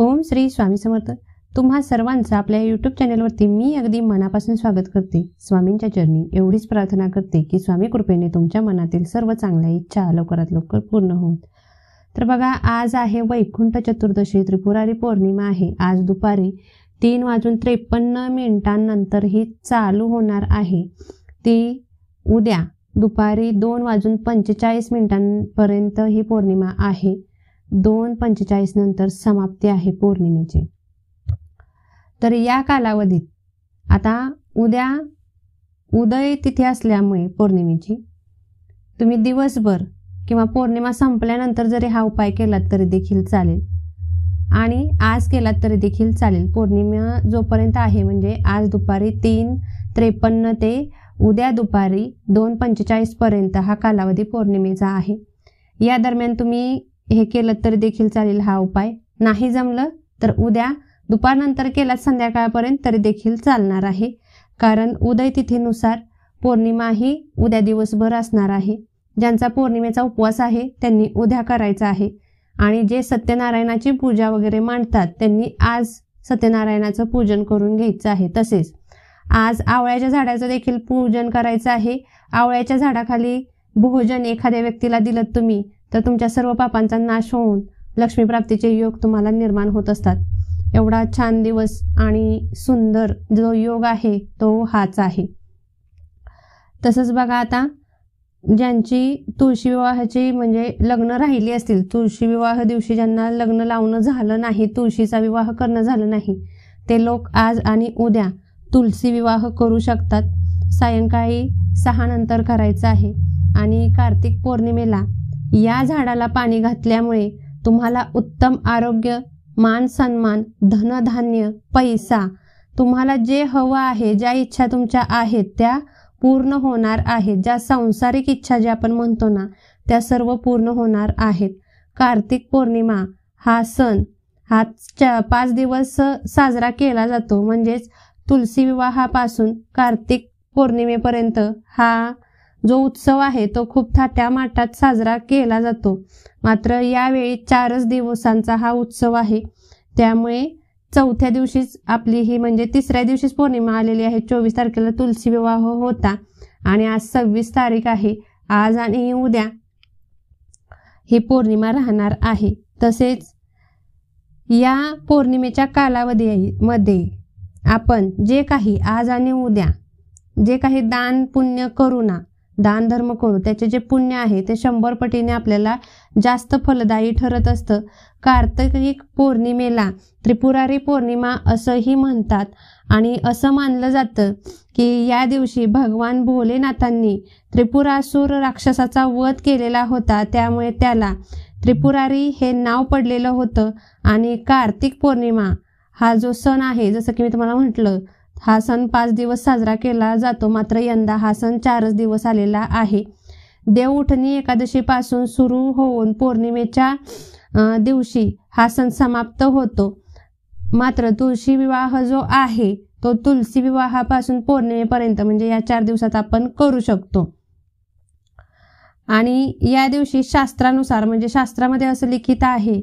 ओम श्री स्वामी समर्थ. तुम्हा सर्वांचं आपल्या यूट्यूब चॅनलवरती मी अगदी मनापासून स्वागत करते. स्वामींच्या चरणी एवढीच प्रार्थना करते की स्वामी कृपेने तुमच्या मनातील सर्व चांगल्या इच्छा लवकरात लवकर पूर्ण होत. तर बघा, आज आहे वैकुंठ चतुर्दशी, त्रिपुरारी पौर्णिमा आहे. आज दुपारी 3:53 ही चालू होणार आहे. ती उद्या दुपारी 2:45 पर्यंत ही पौर्णिमा आहे. 2:45 नंतर समाप्ती आहे पौर्णिमेची. तर या कालावधीत आता उद्या उदय तिथी असल्यामुळे पौर्णिमेची तुम्ही दिवसभर किंवा पौर्णिमा संपल्यानंतर जरी हा उपाय केलात तरी देखील चालेल आणि आज केलात तरी देखील चालेल. पौर्णिमा जोपर्यंत आहे म्हणजे आज दुपारी 3:53 ते उद्या दुपारी 2:45 पर्यंत हा कालावधी पौर्णिमेचा आहे. या दरम्यान तुम्ही हे केलं तरी देखील चालेल. हा उपाय नाही जमलं तर उद्या दुपारनंतर केलात संध्याकाळपर्यंत तरी देखील चालणार आहे. कारण उदय तिथीनुसार पौर्णिमा ही उद्या दिवसभर असणार आहे. ज्यांचा पौर्णिमेचा उपवास आहे त्यांनी उद्या करायचा आहे आणि जे सत्यनारायणाची पूजा वगैरे मांडतात त्यांनी आज सत्यनारायणाचं पूजन करून घ्यायचं आहे. तसेच आज आवळ्याच्या झाडाचं देखील पूजन करायचं आहे. आवळ्याच्या झाडाखाली भोजन एखाद्या व्यक्तीला दिलं तुम्ही तर तुमच्या सर्व पापांचा नाश होऊन लक्ष्मी प्राप्तीचे योग तुम्हाला निर्माण होत असतात. एवढा छान दिवस आणि सुंदर जो योग आहे तो हाच आहे. तसंच बघा, आता ज्यांची तुळशी विवाहाची म्हणजे लग्न राहिली असतील, तुळशी विवाह दिवशी ज्यांना लग्न लावणं झालं नाही, तुळशीचा विवाह करणं झालं नाही, ते लोक आज आणि उद्या तुलसी विवाह करू शकतात. सायंकाळी 6 नंतर करायचं आहे. आणि कार्तिक पौर्णिमेला या झाडाला पाणी घातल्यामुळे तुम्हाला उत्तम आरोग्य, मान सन्मान, धनधान्य, पैसा, तुम्हाला जे हवं आहे, ज्या इच्छा तुमच्या आहेत त्या पूर्ण होणार आहेत. ज्या सांसारिक इच्छा ज्या आपण म्हणतो ना त्या सर्व पूर्ण होणार आहेत. कार्तिक पौर्णिमा हा सण हा 5 दिवस साजरा केला जातो. म्हणजेच तुलसी विवाहापासून कार्तिक पौर्णिमेपर्यंत हा जो उत्सव आहे तो खूप थाट्यामाटात साजरा केला जातो. मात्र यावेळी 4च दिवसांचा हा उत्सव आहे. त्यामुळे 4थ्या दिवशीच आपली ही म्हणजे 3ऱ्या दिवशीच पौर्णिमा आलेली आहे. 24 तारखेला तुलसी विवाह होता आणि आज 26 तारीख आहे. आज आणि उद्या ही पौर्णिमा राहणार आहे. तसेच या पौर्णिमेच्या कालावधीमध्ये आपण जे काही आज आणि उद्या जे काही दान पुण्य करू ना, दान धर्म करू, त्याचे जे पुण्य आहे ते 100 पटीने आपल्याला जास्त फलदायी ठरत असतं. कार्तिक पौर्णिमेला त्रिपुरारी पौर्णिमा असंही म्हणतात आणि असं मानलं जातं की या दिवशी भगवान भोलेनाथांनी त्रिपुरासूर राक्षसाचा वध केलेला होता. त्यामुळे त्याला त्रिपुरारी हे नाव पडलेलं होतं. आणि कार्तिक पौर्णिमा हा जो सण आहे, जसं की मी तुम्हाला म्हटलं, हा सण 5 दिवस साजरा केला जातो. मात्र यंदा हा सण 4च दिवस आलेला आहे. देवउठणी एकादशीपासून सुरू होऊन पौर्णिमेच्या दिवशी हा सण समाप्त होतो. मात्र तुळशी विवाह जो आहे तो तुलसी विवाहापासून पौर्णिमेपर्यंत म्हणजे या 4 दिवसात आपण करू शकतो. आणि या दिवशी शास्त्रानुसार म्हणजे शास्त्रामध्ये असं लिखित आहे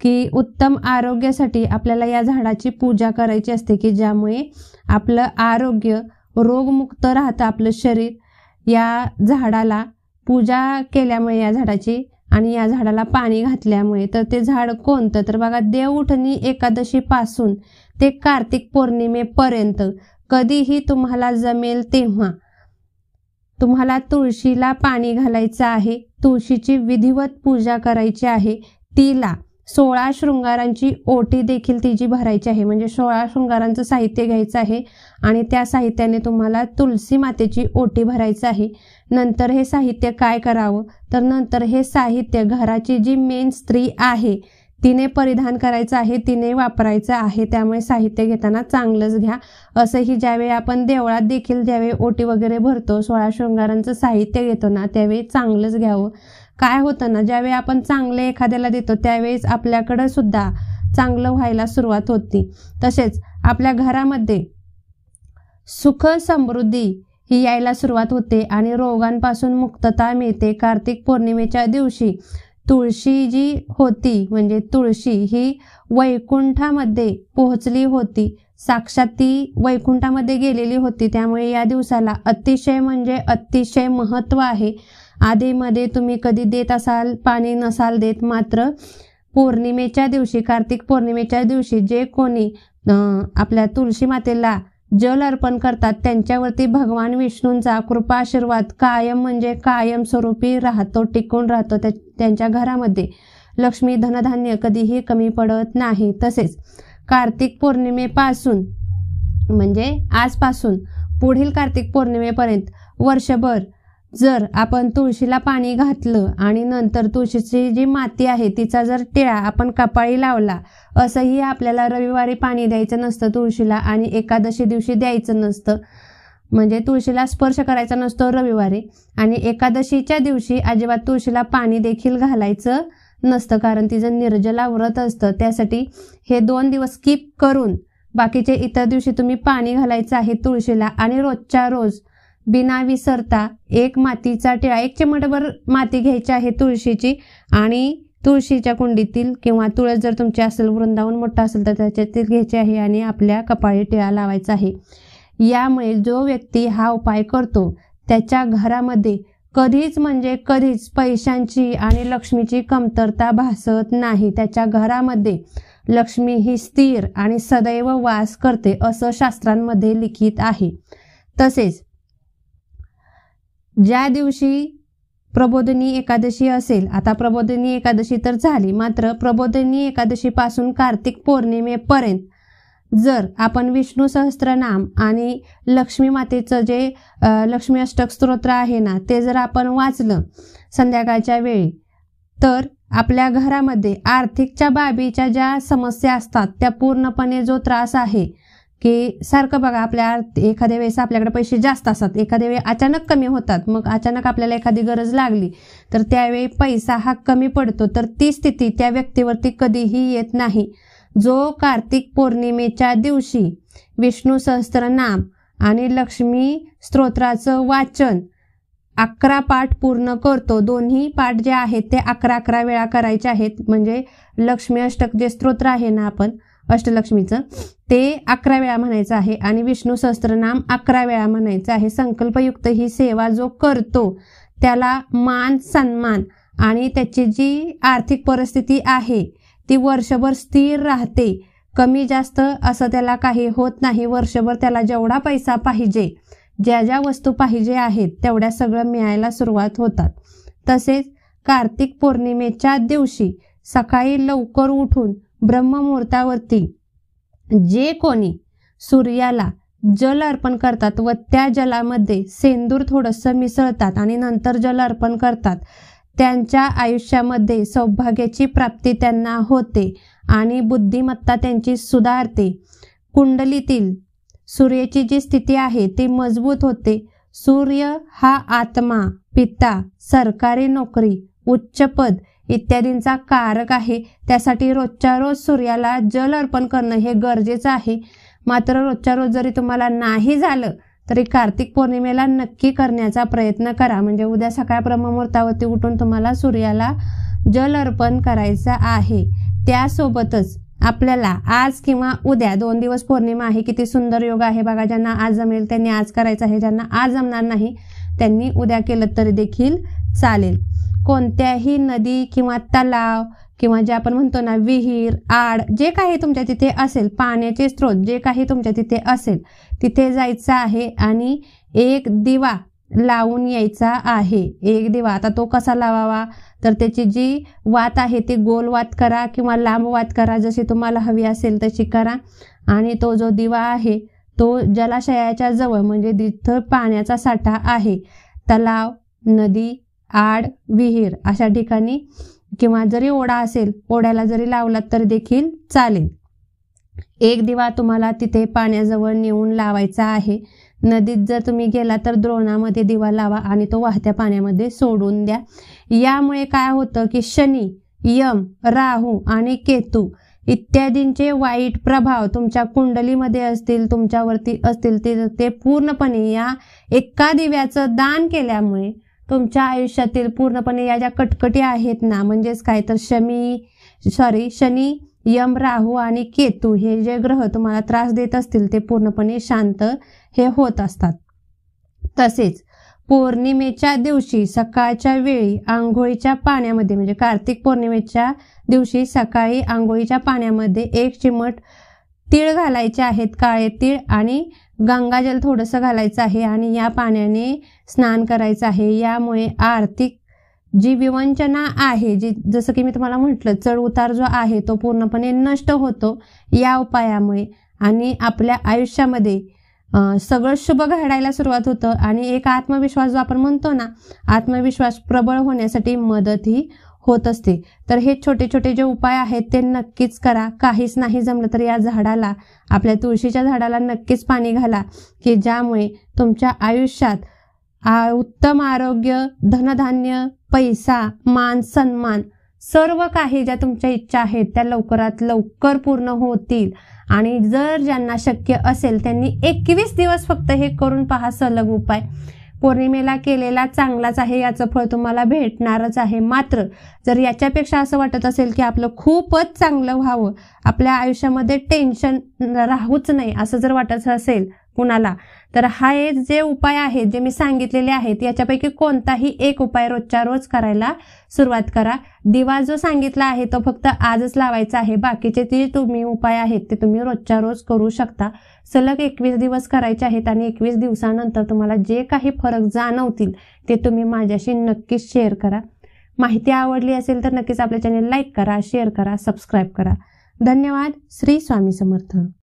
की उत्तम आरोग्यासाठी आपल्याला या झाडाची पूजा करायची असते की ज्यामुळे आपलं आरोग्य रोगमुक्त राहतं आपलं शरीर. या झाडाला पूजा केल्यामुळे या झाडाची आणि या झाडाला पाणी घातल्यामुळे. तर ते झाड कोणतं तर बघा, देवउठणी एकादशीपासून ते कार्तिक पौर्णिमेपर्यंत कधीही तुम्हाला जमेल तेव्हा तुम्हाला तुळशीला पाणी घालायचं आहे. तुळशीची विधिवत पूजा करायची आहे. तिला 16 शृंगारांची ओटी देखील तिची भरायची आहे. म्हणजे 16 शृंगारांचं साहित्य घ्यायचं आहे आणि त्या साहित्याने तुम्हाला तुलसी मातेची ओटी भरायचं आहे. नंतर हे साहित्य काय करावं तर नंतर हे साहित्य घराची जी मेन स्त्री आहे तिने परिधान करायचं आहे, तिने वापरायचं आहे. त्यामुळे साहित्य घेताना चांगलंच घ्या. असंही ज्यावेळी आपण देवळात देखील ज्यावेळी ओटी वगैरे भरतो, 16 शृंगारांचं साहित्य घेतो ना त्यावेळी चांगलंच घ्यावं. काय होतं ना, ज्यावेळी आपण चांगले एखाद्याला देतो त्यावेळेस आपल्याकडं सुद्धा चांगलं व्हायला सुरुवात होती. तसेच आपल्या घरामध्ये सुख समृद्धी ही यायला सुरुवात होते आणि रोगांपासून मुक्तता मिळते. कार्तिक पौर्णिमेच्या दिवशी तुळशी जी होती म्हणजे तुळशी ही वैकुंठामध्ये पोहोचली होती, साक्षात ती वैकुंठामध्ये गेलेली होती. त्यामुळे या दिवसाला अतिशय म्हणजे अतिशय महत्त्व आहे. आधीमध्ये तुम्ही कधी देत असाल पाणी नसाल देत, मात्र पौर्णिमेच्या दिवशी, कार्तिक पौर्णिमेच्या दिवशी जे कोणी आपल्या तुळशी मातेला जल अर्पण करतात त्यांच्यावरती भगवान विष्णूंचा कृपा आशीर्वाद कायम म्हणजे कायम स्वरूपी राहतो, टिकून राहतो. त्यांच्या घरामध्ये लक्ष्मी धनधान्य कधीही कमी पडत नाही. तसेच कार्तिक पौर्णिमेपासून म्हणजे आजपासून पुढील कार्तिक पौर्णिमेपर्यंत वर्षभर जर आपण तुळशीला पाणी घातलं आणि नंतर तुळशीची जी माती आहे तिचा जर टिळा आपण कपाळी लावला, असंही आपल्याला रविवारी पाणी द्यायचं नसतं तुळशीला आणि एकादशी दिवशी द्यायचं नसतं. म्हणजे तुळशीला स्पर्श करायचा नसतो रविवारी, आणि एकादशीच्या दिवशी अजिबात तुळशीला पाणी देखील घालायचं नसतं, कारण तिचं निर्जला व्रत असतं. त्यासाठी हे 2 दिवस स्किप करून बाकीचे इतर दिवशी तुम्ही पाणी घालायचं आहे तुळशीला. आणि रोजच्या रोज बिना विसरता एक मातीचा टिळा, 1 चिमटभर माती घ्यायची आहे तुळशीची आणि तुळशीच्या कुंडीतील किंवा तुळस जर तुमची असेल, वृंदावन मोठा असेल तर त्याच्यातील घ्यायचे आहे आणि आपल्या कपाळी टिळा लावायचा आहे. यामुळे जो व्यक्ती हा उपाय करतो त्याच्या घरामध्ये कधीच म्हणजे कधीच पैशांची आणि लक्ष्मीची कमतरता भासत नाही. त्याच्या घरामध्ये लक्ष्मी ही स्थिर आणि सदैव वास करते असं शास्त्रांमध्ये लिखित आहे. तसेच ज्या दिवशी प्रबोधिनी एकादशी असेल, आता प्रबोधिनी एकादशी तर झाली, मात्र प्रबोधिनी एकादशीपासून कार्तिक पौर्णिमेपर्यंत जर आपण विष्णू सहस्त्रनाम आणि लक्ष्मी मातेचं जे लक्ष्मी अष्टक स्तोत्र आहे ना ते जर आपण वाचलं संध्याकाळच्या वेळी, तर आपल्या घरामध्ये आर्थिकच्या बाबीच्या ज्या समस्या असतात त्या पूर्णपणे, जो त्रास आहे की सारखं बघा आपल्या एखाद्या वेळेस आपल्याकडे पैसे जास्त असतात, एखाद्या वेळी अचानक कमी होतात, मग अचानक आपल्याला एखादी गरज लागली तर त्यावेळी पैसा हा कमी पडतो, तर ती स्थिती त्या व्यक्तीवरती कधीही येत नाही. जो कार्तिक पौर्णिमेच्या दिवशी विष्णू सहस्त्रनाम आणि लक्ष्मी स्तोत्राचं वाचन 11 पाठ पूर्ण करतो, दोन्ही पाठ जे आहेत ते 11 वेळा करायचे आहेत. म्हणजे लक्ष्मी अष्टक जे स्तोत्र आहे ना आपण अष्टलक्ष्मीचं ते 11 वेळा म्हणायचं आहे आणि विष्णू सहस्त्रनाम 11 वेळा म्हणायचं आहे. संकल्पयुक्त ही सेवा जो करतो त्याला मान सन्मान आणि त्याची जी आर्थिक परिस्थिती आहे ती वर्षभर स्थिर राहते. कमी जास्त असं त्याला काही होत नाही. वर्षभर त्याला जेवढा पैसा पाहिजे, ज्या ज्या वस्तू पाहिजे आहेत तेवढ्या सगळं मिळायला सुरुवात होतात. तसेच कार्तिक पौर्णिमेच्या दिवशी सकाळी लवकर उठून ब्रह्ममुहूर्तावरती जे कोणी सूर्याला जल अर्पण करतात व त्या जलामध्ये सेंदूर थोडंसं मिसळतात आणि नंतर जल अर्पण करतात, त्यांच्या आयुष्यामध्ये सौभाग्याची प्राप्ती त्यांना होते आणि बुद्धिमत्ता त्यांची सुधारते. कुंडलीतील सूर्याची जी स्थिती आहे ती मजबूत होते. सूर्य हा आत्मा, पिता, सरकारी नोकरी, उच्चपद इत्यादींचा कारक आहे. त्यासाठी रोजच्या रोज सूर्याला जल अर्पण करणं हे गरजेचं आहे. मात्र रोजच्या रोज जरी तुम्हाला नाही झालं तरी कार्तिक पौर्णिमेला नक्की करण्याचा प्रयत्न करा. म्हणजे उद्या सकाळ ब्रह्ममुहूर्तावरती उठून तुम्हाला सूर्याला जल अर्पण करायचं आहे. त्यासोबतच आपल्याला आज किंवा उद्या 2 दिवस पौर्णिमा आहे, किती सुंदर योग आहे बघा. ज्यांना आज जमेल त्यांनी आज करायचं आहे, ज्यांना आज जमणार नाही त्यांनी उद्या केलं तरी देखील चालेल. कोणत्याही नदी किंवा तलाव किंवा जे आपण म्हणतो ना विहीर, आड, जे काही तुमच्या तिथे असेल, पाण्याचे स्रोत जे काही तुमच्या तिथे असेल तिथे जायचं आहे आणि एक दिवा लावून यायचा आहे. एक दिवा, आता तो कसा लावावा तर त्याची जी वात आहे ती गोल वात करा किंवा लांब वात करा, जशी तुम्हाला हवी असेल तशी करा. आणि तो जो दिवा आहे तो जलाशयाच्या जवळ, म्हणजे जिथं पाण्याचा साठा आहे, तलाव, नदी, आड, विहीर अशा ठिकाणी किंवा जरी ओढा असेल ओढ्याला जरी लावलात तर देखील चालेल. एक दिवा तुम्हाला तिथे पाण्याजवळ नेऊन लावायचा आहे. नदीत जर तुम्ही गेला तर द्रोणामध्ये दिवा लावा आणि तो वाहत्या पाण्यामध्ये सोडून द्या. यामुळे काय होतं की शनी, यम, राहू आणि केतू इत्यादींचे वाईट प्रभाव तुमच्या कुंडलीमध्ये असतील, तुमच्यावरती असतील, ते पूर्णपणे या एका दिव्याचं दान केल्यामुळे तुमच्या आयुष्यातील पूर्णपणे या ज्या कटकटी आहेत ना, म्हणजेच काय तर शनी, यम, राहू आणि केतू हे जे ग्रह तुम्हाला त्रास देत असतील ते पूर्णपणे शांत हे होत असतात. तसेच पौर्णिमेच्या दिवशी सकाळच्या वेळी आंघोळीच्या पाण्यामध्ये, म्हणजे कार्तिक पौर्णिमेच्या दिवशी सकाळी आंघोळीच्या पाण्यामध्ये 1 चिमट तीळ घालायचे आहेत, काळे तीळ, आणि गंगाजल थोडंसं घालायचं आहे आणि या पाण्याने स्नान करायचं आहे. यामुळे आर्थिक जी विवंचना आहे, जसं की मी तुम्हाला म्हटलं, चढ उतार जो आहे तो पूर्णपणे नष्ट होतो या उपायामुळे. आणि आपल्या आयुष्यामध्ये सगळं शुभ घडायला सुरुवात होतं आणि एक आत्मविश्वास जो आपण म्हणतो ना, आत्मविश्वास प्रबळ होण्यासाठी मदतही होत असते. तर हे छोटे छोटे जे उपाय आहेत ते नक्कीच करा. काहीच नाही जमलं तर या झाडाला, आपल्या तुळशीच्या झाडाला नक्कीच पाणी घाला, की ज्यामुळे तुमच्या आयुष्यात उत्तम आरोग्य, धनधान्य, पैसा, मान सन्मान, सर्व काही ज्या तुमच्या इच्छा आहेत त्या लवकरात लवकर पूर्ण होतील. आणि जर ज्यांना शक्य असेल त्यांनी 21 दिवस फक्त हे करून पहा सलग उपाय. पौर्णिमेला केलेला चांगलाच आहे, याचं फळ तुम्हाला भेटणारच आहे. मात्र जर याच्यापेक्षा असं वाटत असेल की आपलं खूपच चांगलं व्हावं, आपल्या आयुष्यामध्ये टेन्शन राहूच नाही असं जर वाटत असेल कुणाला, तर हे जे उपाय आहेत जे मी सांगितलेले आहेत याच्यापैकी कोणताही एक उपाय रोजच्या रोज करायला सुरुवात करा. दिवा जो सांगितला आहे तो फक्त आजच लावायचा आहे. बाकीचे जे तुम्ही उपाय आहेत ते तुम्ही रोजच्या रोज करू शकता. सलग 21 दिवस करायचे आहेत आणि 21 दिवसानंतर तुम्हाला जे काही फरक जाणवतील ते तुम्ही माझ्याशी नक्कीच शेअर करा. माहिती आवडली असेल तर नक्कीच आपल्या चॅनल लाईक करा, शेअर करा, सबस्क्राईब करा. धन्यवाद. श्री स्वामी समर्थ.